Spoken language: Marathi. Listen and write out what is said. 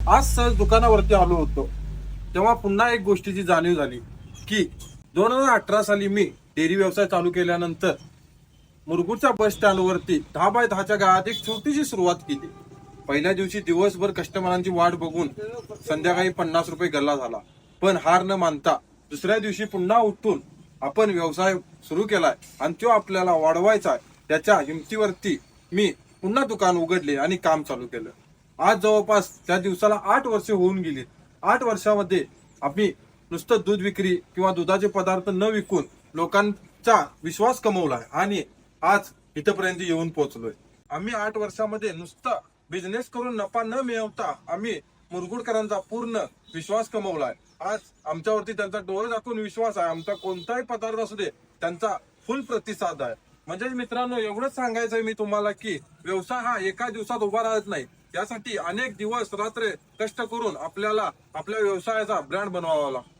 आज सहज दुकानावरती आलो होतो तेव्हा पुन्हा एक गोष्टीची जाणीव झाली की 2018 साली मी डेअरी व्यवसाय चालू केल्यानंतर मुरगुडच्या बस स्टँडवरती 10x10च्या गाळात एक छोटीशी सुरुवात केली. पहिल्या दिवशी दिवसभर कस्टमरांची वाट बघून संध्याकाळी 50 रुपये गल्ला झाला. पण हार न मानता दुसऱ्या दिवशी पुन्हा उठून आपण व्यवसाय सुरू केलाय आणि तो आपल्याला वाढवायचा आहे. त्याच्या हिमतीवरती मी पुन्हा दुकान उघडले आणि काम चालू केलं. आज जवळपास त्या दिवसाला 8 वर्षे होऊन गेली. 8 वर्षामध्ये आम्ही नुसतं दूध विक्री किंवा दुधाचे पदार्थ न विकून लोकांचा विश्वास कमवलाय आणि आज इथपर्यंत येऊन पोहोचलोय. आम्ही 8 वर्षामध्ये नुसतं बिझनेस करून नफा न मिळवता आम्ही मुरगुडकरांचा पूर्ण विश्वास कमवलाय. आज आमच्यावरती त्यांचा डोळे दाखवून विश्वास आहे. आमचा कोणताही पदार्थ असू दे त्यांचा फुल प्रतिसाद आहे. म्हणजे मित्रांनो, एवढंच सांगायचंय मी तुम्हाला की व्यवसाय हा एका दिवसात उभा राहत नाही. यासाठी अनेक दिवस रात्र कष्ट करून आपल्याला आपल्या व्यवसायाचा ब्रँड बनवावा लागतो.